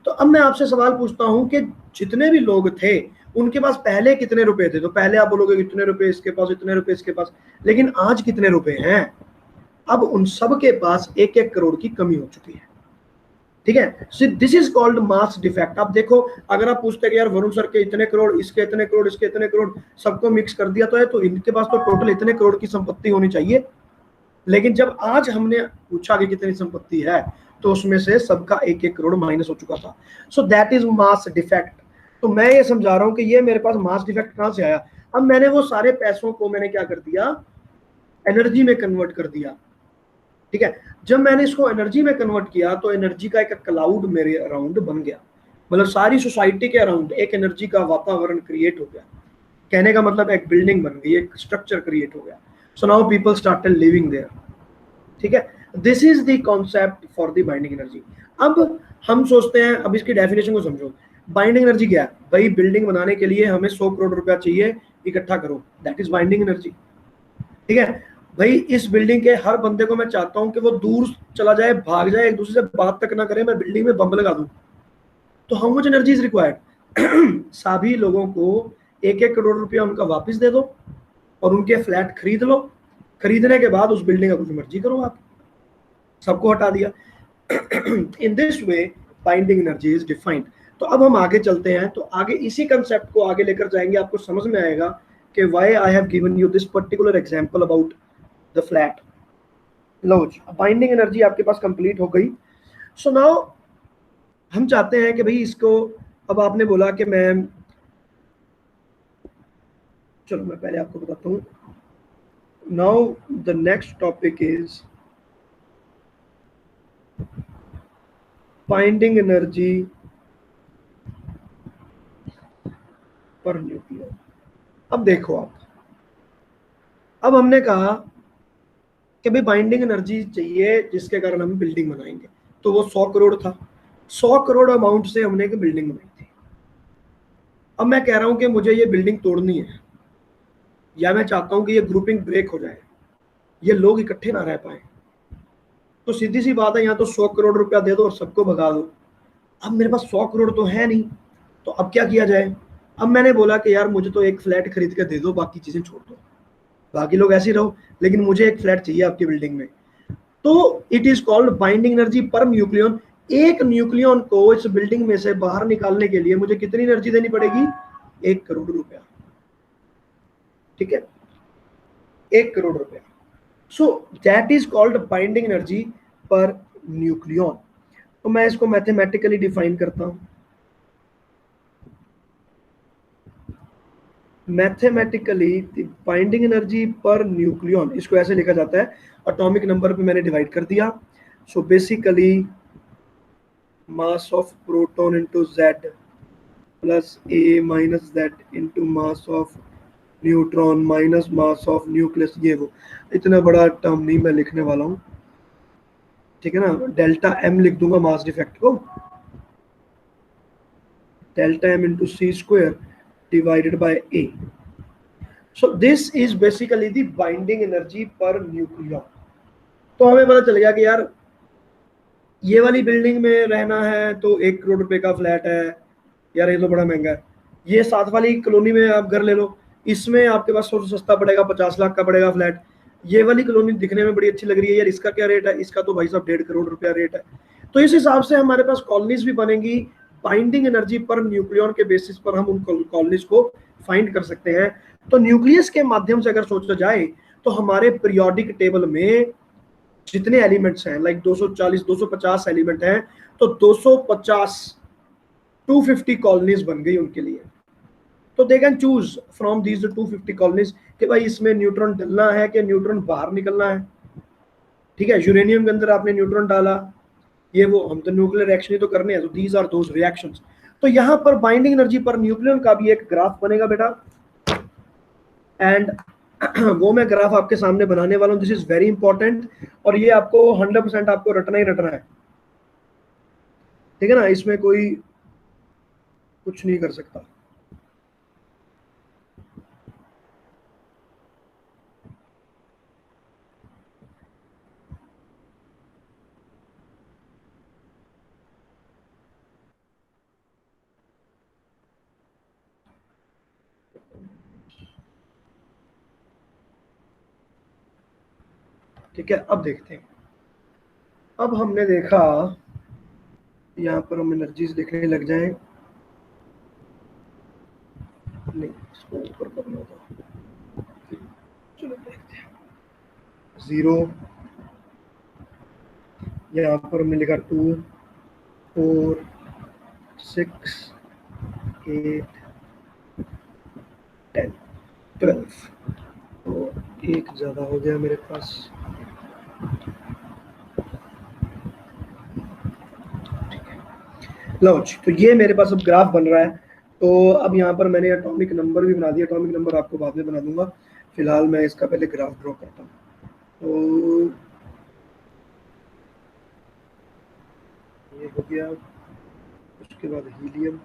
तो अब मैं आपसे सवाल पूछता हूं कि जितने भी लोग थे उनके पास पहले कितने रुपए थे? तो पहले आप बोलोगे इतने रुपए इसके पास, इतने रुपए इसके पास, लेकिन आज कितने रुपए हैं? अब उन सब के पास 1-1 करोड़ की कमी हो चुकी है, ठीक है। सो this is called mass defect. आप देखो, अगर आप पूछते हैं कि यार वरुण सर के इतने करोड़, इसके इतने करोड़, इसके इतने करोड़, सबको मिक्स कर दिया तो है, तो इनके पास तो टोटल इतने करोड़ की संपत्ति होनी चाहिए। लेकिन जब आज हमने पूछा कि कितनी संपत्ति है, तो उसमें से सबका 1-1 करोड़ माइनस हो चुका था। So that is mass defect. तो मैं ये समझा रहा हूं कि ये मेरे पास मास डिफेक्ट कहां से आया। अब मैंने वो सारे पैसों को मैंने क्या कर दिया, एनर्जी में कन्वर्ट कर दिया, ठीक है। जब मैंने इसको एनर्जी में कन्वर्ट किया तो एनर्जी का एक क्लाउड मेरे अराउंड बन गया, मतलब सारी सोसाइटी के अराउंड एक एनर्जी का वातावरण क्रिएट हो गया। कहने का मतलब एक बिल्डिंग बन गई, एक स्ट्रक्चर क्रिएट हो गया। So now people started living there, ठीक है। This is the concept for the binding energy. अब हम सोचते हैं, अब इसकी डेफिनेशन को समझो। बाइंडिंग एनर्जी क्या है भाई? बिल्डिंग बनाने के लिए हमें 100 करोड़ रुपया चाहिए, इकट्ठा करो, दैट इज बाइंडिंग एनर्जी, ठीक है भाई। इस बिल्डिंग के हर बंदे को मैं चाहता हूं कि वो दूर चला जाए, भाग जाए, एक दूसरे से बात तक ना करे, मैं बिल्डिंग में बम लगा दूं, तो how much energy is required, सभी लोगों को 1-1 करोड़ रुपया उनका वापस दे दो और उनके फ्लैट खरीद लो, खरीदने के बाद उस बिल्डिंग का कुछ मर्जी करो आप, सबको हटा दिया। In this way binding energy is defined. तो अब हम आगे चलते हैं, तो आगे इसी कंसेप्ट को आगे लेकर जाएंगे, आपको समझ में आएगा कि why I have given you this particular example about the flat. लो जी, बाइंडिंग एनर्जी आपके पास कंप्लीट हो गई। सो नाउ हम चाहते हैं कि भाई इसको, अब आपने बोला कि मैं, चलो मैं पहले आपको बताता हूँ। Now the next topic is binding energy पर न्यूक्लियर। अब देखो आप, अब हमने कहा कि भाई बाइंडिंग एनर्जी चाहिए जिसके कारण हम बिल्डिंग बनाएंगे, तो वो 100 करोड़ था, 100 करोड़ अमाउंट से हमने एक बिल्डिंग बनाई थी। अब मैं कह रहा हूं कि मुझे ये बिल्डिंग तोड़नी है, या मैं चाहता हूं कि ये ग्रुपिंग ब्रेक हो जाए, ये लोग इकट्ठे ना रह पाए, तो सीधी सी बात है, यहाँ तो 100 करोड़ रुपया दे दो और सबको भगा दो। अब मेरे पास 100 करोड़ तो है नहीं, तो अब क्या किया जाए। अब मैंने बोला कि यार मुझे तो एक फ्लैट खरीद के दे दो, बाकी चीजें छोड़ दो, बाकी लोग ऐसे ही रहो, लेकिन मुझे एक फ्लैट चाहिए आपकी बिल्डिंग में। तो it is called binding energy per nucleon. एक न्यूक्लियन को इस बिल्डिंग में से बाहर निकालने के लिए मुझे कितनी एनर्जी देनी पड़ेगी, 1 करोड़ रुपया। ठीक है, 1 करोड़ रुपया। So that is called binding energy per nucleon. तो मैं इसको मैथमेटिकली डिफाइन करता हूं। Mathematically binding energy per nucleon, इसको ऐसे लिखा जाता है, एटॉमिक नंबर पे मैंने डिवाइड कर दिया। So basically mass of proton into Z plus A minus Z into mass of neutron minus mass of nucleus. ये वो इतना बड़ा टर्म नहीं मैं लिखने वाला हूँ, ठीक है ना। डेल्टा एम लिख दूंगा मास डिफेक्ट को, delta M into C square divided by A. So this is basically the binding energy per nucleon. तो हमें पता चल गया कि यार ये वाली बिल्डिंग में रहना है तो 1 करोड़ रुपए का फ्लैट है, यार ये तो बड़ा महंगा है। ये साथ वाली कॉलोनी में आप घर ले लो, इसमें आपके पास सबसे सस्ता पड़ेगा, 50 लाख का पड़ेगा फ्लैट। ये वाली कॉलोनी दिखने में बड़ी अच्छी लग रही है, यार इसका क्या रेट है, इसका तो भाई साहब 1.5 करोड़ रुपया रेट है। तो इस हिसाब से हमारे पास कॉलोनीज भी बनेंगी, बाइंडिंग एनर्जी पर न्यूक्लियन के बेसिस पर हम उन कॉलोनीज को फाइंड कर सकते हैं। तो न्यूक्लियस के माध्यम से अगर सोचा जाए तो हमारे पीरियोडिक टेबल में जितने एलिमेंट्स हैं, लाइक 240 250 एलिमेंट हैं, तो 250 250 कॉलोनीज बन गई उनके लिए। तो they can choose from these 250 colonies कि भाई इसमें न्यूट्रॉन डलना है कि न्यूट्रॉन बाहर निकलना है। ठीक है, यूरेनियम के अंदर आपने न्यूट्रॉन डाला, ये वो हम तो न्यूक्लियर रिएक्शन ही तो करने हैं, तो दीज आर दोज रिएक्शंस। तो यहाँ पर बाइंडिंग एनर्जी पर न्यूक्लियन का भी एक ग्राफ बनेगा बेटा, एंड वो मैं ग्राफ आपके सामने बनाने वाला हूँ। दिस इज वेरी इंपॉर्टेंट, और ये आपको 100% आपको रटना ही रटना है, ठीक है ना, इसमें कोई कुछ नहीं कर सकता। ठीक है, अब देखते हैं। अब हमने देखा, यहाँ पर हम एनर्जीज देखने लग जाए, नहीं इसको ऊपर करना होगा, चलो देखते हैं। 0, यहाँ पर हमने लिखा 2 4 6 8 10 12, तो एक ज़्यादा हो गया मेरे पास। लो जी, तो ये मेरे पास अब ग्राफ बन रहा है। तो अब यहाँ पर मैंने एटॉमिक नंबर भी बना दिया, एटॉमिक नंबर आपको बाद में बना दूंगा, फिलहाल मैं इसका पहले ग्राफ ड्रॉ करता हूँ। तो ये हो गया, उसके बाद हीलियम,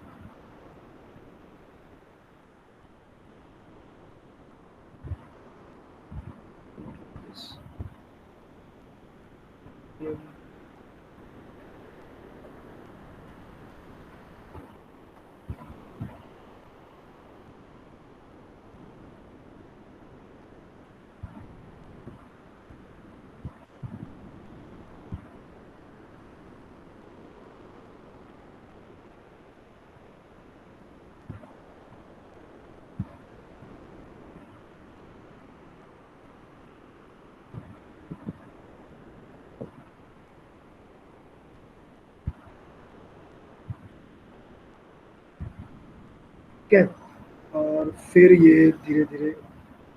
ठीक है, और फिर ये धीरे धीरे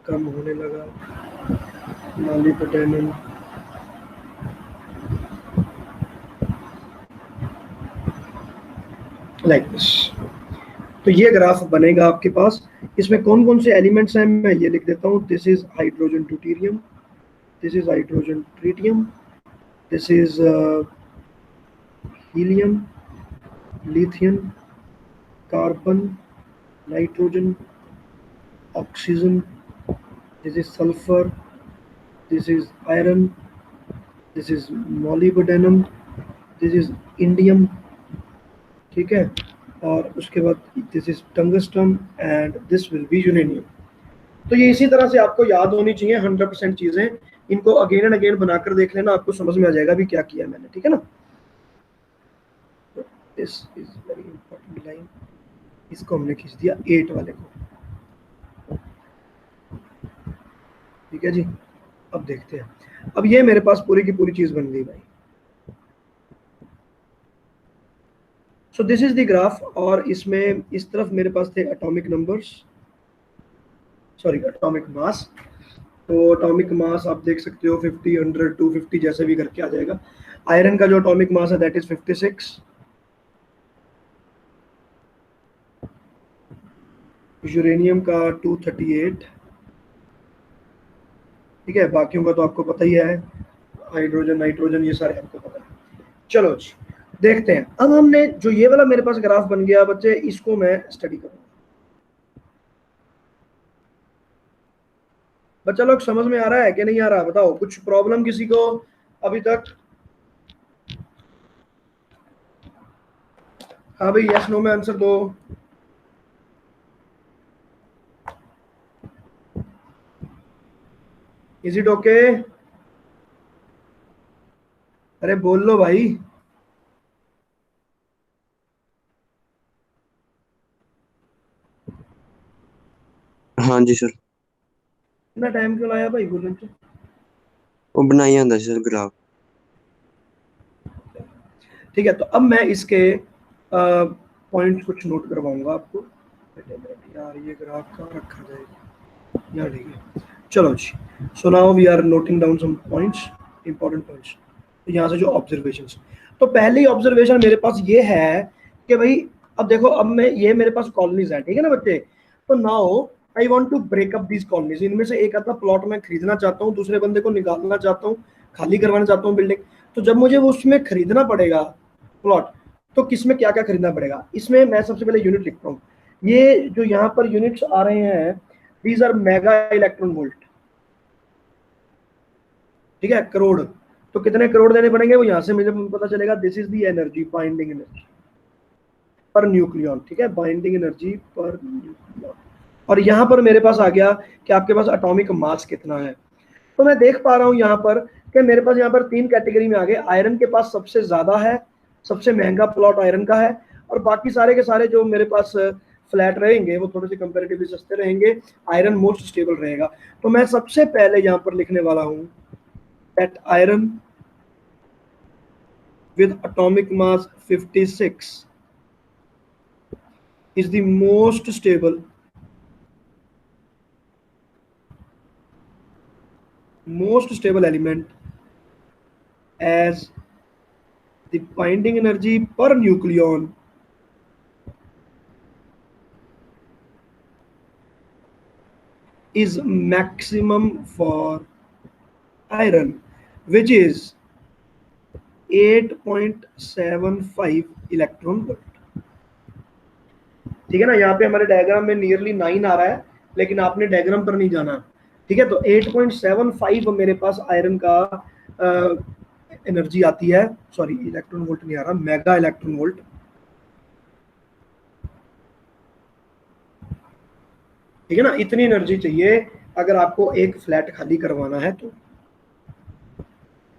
कम होने लगा, मॉलिब्डेनम, लाइक दिस। तो ये ग्राफ बनेगा आपके पास। इसमें कौन कौन से एलिमेंट्स हैं मैं ये लिख देता हूँ। This is hydrogen deuterium, this is hydrogen tritium, this is helium, lithium, carbon, nitrogen, oxygen, this is sulfur, this is iron, this is molybdenum, this is indium, ठीक है, और उसके बाद this is tungsten and this will be uranium. तो ये इसी तरह से आपको याद होनी चाहिए 100% चीजें। इनको अगेन एंड अगेन बनाकर देख लेना, आपको समझ में आ जाएगा भी क्या किया मैंने, ठीक है ना। This is very important line, इसको हमने खींच दिया 8 वाले को, ठीक है जी। अब देखते हैं, अब ये मेरे पास पूरी की पूरी चीज बन गई भाई। सो दिस इज द ग्राफ, और इसमें इस तरफ मेरे पास थे atomic numbers, sorry atomic mass. तो एटॉमिक मास आप देख सकते हो 50, 100, 250 जैसे भी करके आ जाएगा। आयरन का जो एटॉमिक मास है दैट इज 56, यूरेनियम का 238, ठीक है, बाकियों का तो आपको पता ही है, हाइड्रोजन, नाइट्रोजन, ये सारे आपको पता है। चलो जी देखते हैं। अब हमने जो ये वाला मेरे पास ग्राफ बन गया बच्चे, इसको मैं स्टडी करूंगा। बच्चा लोग समझ में आ रहा है कि नहीं आ रहा, बताओ, कुछ प्रॉब्लम किसी को अभी तक? हाँ भाई, यस नो में आंसर दो। Is it okay? अरे बोल लो भाई। हाँ जी सर। इतना टाइम क्यों लाया भाई बोलने को? वो बनाई आंदा सर ग्राफ। ठीक है, तो अब मैं इसके पॉइंट कुछ नोट करवाऊंगा आपको। यार ये ग्राफ कहाँ रखा जाएगा, यहाँ ठीक है। चलो जी, so now we are noting down some points, important points. तो यहाँ से जो ऑब्जर्वेशंस, तो पहली ऑब्जर्वेशन मेरे पास ये है कि भाई अब देखो, अब मैं ये मेरे पास कॉलोनीज है, ठीक है ना बच्चे। तो now I want to break up these colonies. इनमें से एक आधा प्लॉट मैं खरीदना चाहता हूँ, दूसरे बंदे को निकालना चाहता हूँ, खाली करवाना चाहता हूँ बिल्डिंग। तो जब मुझे वो उसमें खरीदना पड़ेगा प्लॉट, तो किसमें क्या क्या खरीदना पड़ेगा, इसमें मैं सबसे पहले यूनिट लिखता हूँ। ये जो यहाँ पर यूनिट्स आ रहे हैं, these are mega electron volt, ठीक है, करोड़। तो कितने करोड़ देने पड़ेंगे वो यहाँ से मुझे पता चलेगा। This is the energy, binding energy per nucleon, ठीक है, बाइंडिंग एनर्जी पर न्यूक्लियन। और यहाँ पर मेरे पास आ गया कि आपके पास एटॉमिक मास कितना है। तो मैं देख पा रहा हूँ यहाँ पर कि मेरे पास यहाँ पर 3 कैटेगरी में आ गए। आयरन के पास सबसे ज्यादा है, सबसे महंगा प्लॉट आयरन का है, और बाकी सारे के सारे जो मेरे पास फ्लैट रहेंगे वो थोड़े से कंपेरेटिवली सस्ते रहेंगे। आयरन मोस्ट स्टेबल रहेगा। तो मैं सबसे पहले यहाँ पर लिखने वाला हूँ that iron with atomic mass 56 is the most stable element, as the binding energy per nucleon is maximum for iron, which is 8.75 electron volt. ठीक है ना, यहाँ पे हमारे डायग्राम में नियरली 9 आ रहा है, लेकिन आपने डायग्राम पर नहीं जाना, ठीक है। तो 8.75 मेरे पास आयरन का एनर्जी आती है, सॉरी इलेक्ट्रॉन वोल्ट नहीं आ रहा, मेगा इलेक्ट्रॉन वोल्ट, ठीक है ना। इतनी एनर्जी चाहिए अगर आपको एक फ्लैट खाली करवाना है तो।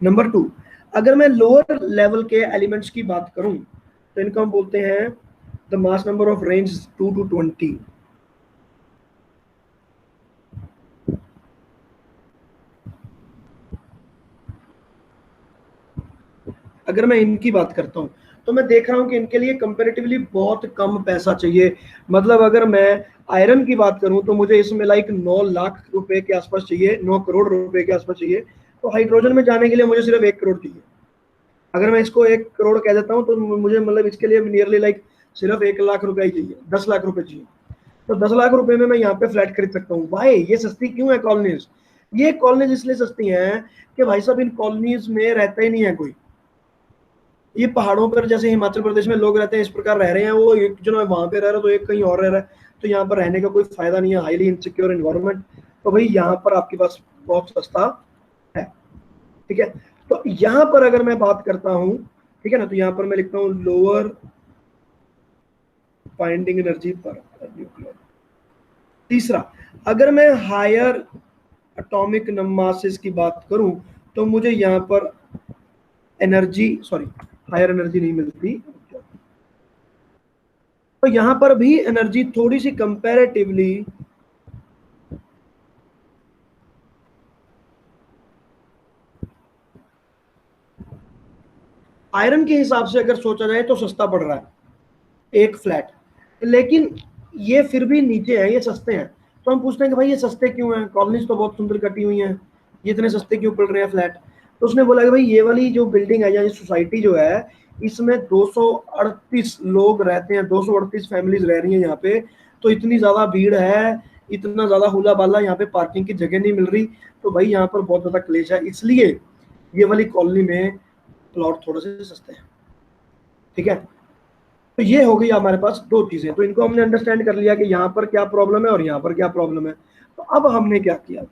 नंबर 2, अगर मैं लोअर लेवल के एलिमेंट्स की बात करूं तो इनको हम बोलते हैं the mass number of range 2 to 20। अगर मैं इनकी बात करता हूँ तो मैं देख रहा हूँ कि इनके लिए कंपेरेटिवली बहुत कम पैसा चाहिए। मतलब अगर मैं आयरन की बात करूँ तो मुझे इसमें लाइक 9 लाख रुपए के आसपास चाहिए, 9 करोड़ रुपए के आसपास चाहिए। तो हाइड्रोजन में जाने के लिए मुझे सिर्फ 1 करोड़ चाहिए। अगर मैं इसको 1 करोड़ कह देता हूँ तो मुझे मतलब इसके लिए नियरली लाइक सिर्फ 1 लाख रुपए ही चाहिए, 10 लाख रुपए चाहिए। तो 10 लाख रुपए में मैं यहाँ पे फ्लैट खरीद सकता हूँ। भाई ये सस्ती क्यों है कॉलोनीज? ये कॉलोनीज इसलिए सस्ती हैं कि भाई साहब इन कॉलोनीज में रहता ही नहीं है कोई। ये पहाड़ों पर जैसे हिमाचल प्रदेश में लोग रहते हैं इस प्रकार रह रहे हैं, वो एक जो है वहां पे रह रहा है तो एक कहीं और रह रहा है, तो यहाँ पर रहने का कोई फायदा नहीं है, हाईली इनसिक्योर एनवायरमेंट। तो भाई यहाँ पर आपके पास बहुत सस्ता है। ठीक है, तो यहाँ पर अगर मैं बात करता हूँ, ठीक है ना, तो यहाँ पर मैं लिखता हूँ लोअर बाइंडिंग एनर्जी पर न्यूक्लियर। तीसरा, अगर मैं हायर एटॉमिक मासेस की बात करूं तो मुझे यहाँ पर एनर्जी, सॉरी हायर एनर्जी नहीं मिलती, तो यहां पर भी एनर्जी थोड़ी सी कंपैरेटिवली आयरन के हिसाब से अगर सोचा जाए तो सस्ता पड़ रहा है एक फ्लैट, लेकिन ये फिर भी नीचे है, ये सस्ते हैं। तो हम पूछते हैं कि भाई ये सस्ते क्यों हैं, कॉलोनीज तो बहुत सुंदर कटी हुई हैं, ये इतने सस्ते क्यों पड़ रहे हैं फ्लैट? तो उसने बोला कि भाई ये वाली जो बिल्डिंग है या ये सोसाइटी जो है इसमें 238 लोग रहते हैं, 238 फैमिलीज रह रही हैं यहाँ पे। तो इतनी ज्यादा भीड़ है, इतना ज्यादा हुला बाला, यहाँ पे पार्किंग की जगह नहीं मिल रही, तो भाई यहाँ पर बहुत ज्यादा क्लेश है, इसलिए ये वाली कॉलोनी में प्लॉट थोड़े से सस्ते हैं। ठीक है, तो ये हो गई हमारे पास दो चीजें, तो इनको हमने अंडरस्टैंड कर लिया कि यहाँ पर क्या प्रॉब्लम है और यहाँ पर क्या प्रॉब्लम है। तो अब हमने क्या किया,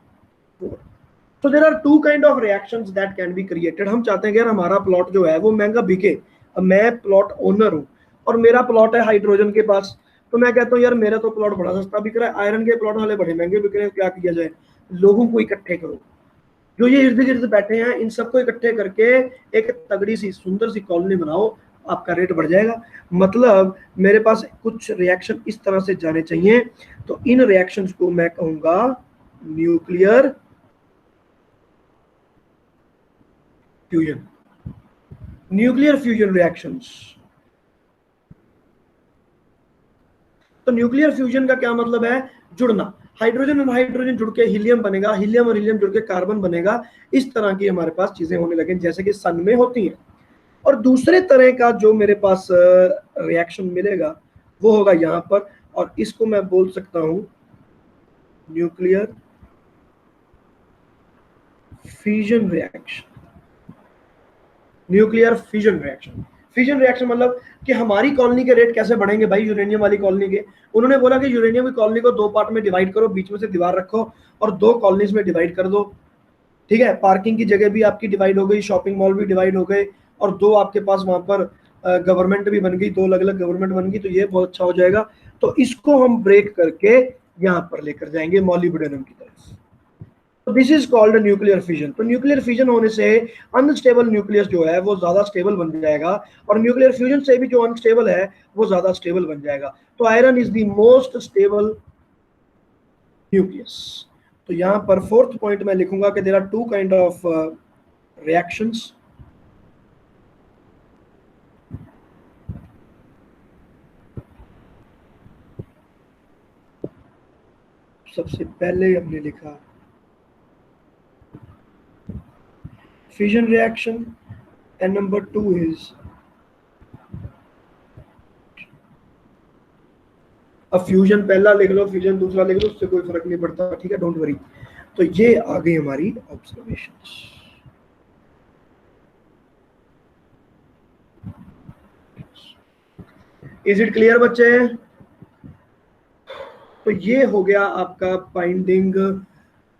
तो there are two kind of reactions that can be created. हम चाहते हैं कि यार हमारा प्लॉट जो है वो महंगा बिके। अब मैं प्लॉट ओनर हूँ और मेरा प्लॉट है हाइड्रोजन के पास, तो मैं कहता हूँ यार मेरा तो प्लॉट बड़ा सस्ता बिक रहा है, आयरन के प्लॉट वाले बड़े महंगे बिक रहे हैं, क्या किया जाए? लोगों को इकट्ठे करो, जो ये इर्द गिर्द बैठे हैं इन सबको इकट्ठे करके एक तगड़ी सी सुंदर सी कॉलोनी बनाओ, आपका रेट बढ़ जाएगा। मतलब मेरे पास कुछ रिएक्शन इस तरह से जाने चाहिए, तो इन रिएक्शंस को मैं कहूंगा nuclear fusion. Nuclear fusion reactions. तो न्यूक्लियर फ्यूजन का क्या मतलब है? जुड़ना, हाइड्रोजन और हाइड्रोजन जुड़ के हीलियम बनेगा, हीलियम और हीलियम जुड़ के कार्बन बनेगा। इस तरह की हमारे पास चीजें होने लगे जैसे कि सन में होती हैं। और दूसरे तरह का जो मेरे पास रिएक्शन मिलेगा वो होगा यहाँ पर, और इसको मैं बोल सकता हूं nuclear fusion reaction. Nuclear fusion reaction, fusion reaction मतलब कि हमारी कॉलोनी के रेट कैसे बढ़ेंगे भाई यूरेनियम वाली कॉलोनी के। उन्होंने बोला कि यूरेनियम की कॉलोनी को दो पार्ट में डिवाइड करो, बीच में से दीवार रखो और दो कॉलोनीज में डिवाइड कर दो। ठीक है, पार्किंग की जगह भी आपकी डिवाइड हो गई, शॉपिंग मॉल भी डिवाइड हो गए, और दो आपके पास वहां पर गवर्नमेंट भी बन गई, दो अलग अलग गवर्नमेंट बन गई, तो ये बहुत अच्छा हो जाएगा। तो इसको हम ब्रेक करके यहाँ पर लेकर जाएंगे मॉलिब्डेनम की तरफ। तो this is called nuclear fission. तो न्यूक्लियर फिजन होने से अनस्टेबल न्यूक्लियस जो है वो ज्यादा स्टेबल बन जाएगा, और न्यूक्लियर फ्यूजन से भी जो अनस्टेबल है वो ज्यादा स्टेबल बन जाएगा। तो iron is the most stable nucleus. तो यहाँ पर फोर्थ पॉइंट मैं लिखूंगा कि there are two kind of reactions. सबसे पहले हमने लिखा fission reaction, and number two is अब फ्यूजन पहला लिख लो, फ्यूजन दूसरा लिख लो, उससे कोई फर्क नहीं पड़ता, ठीक है, डोंट वरी। तो ये आ गई हमारी ऑब्जर्वेशंस। इज इट क्लियर बच्चे? तो ये हो गया आपका बाइंडिंग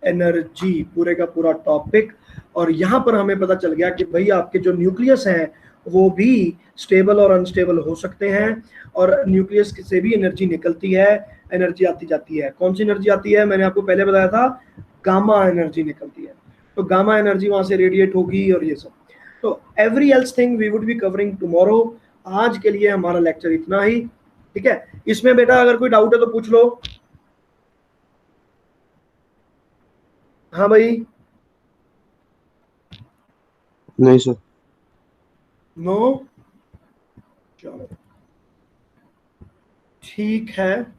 एनर्जी, पूरे का पूरा टॉपिक। और यहां पर हमें पता चल गया कि भाई आपके जो न्यूक्लियस हैं वो भी स्टेबल और अनस्टेबल हो सकते हैं, और न्यूक्लियस से भी एनर्जी निकलती है, एनर्जी आती जाती है। कौन सी एनर्जी आती है? मैंने आपको पहले बताया था, गामा एनर्जी निकलती है। तो गामा एनर्जी वहां से रेडिएट होगी और ये सब। तो every else thing we would be covering tomorrow. आज के लिए हमारा लेक्चर इतना ही, ठीक है। इसमें बेटा अगर कोई डाउट है तो पूछ लो। हाँ भाई। नहीं सर। नो, चलो ठीक है।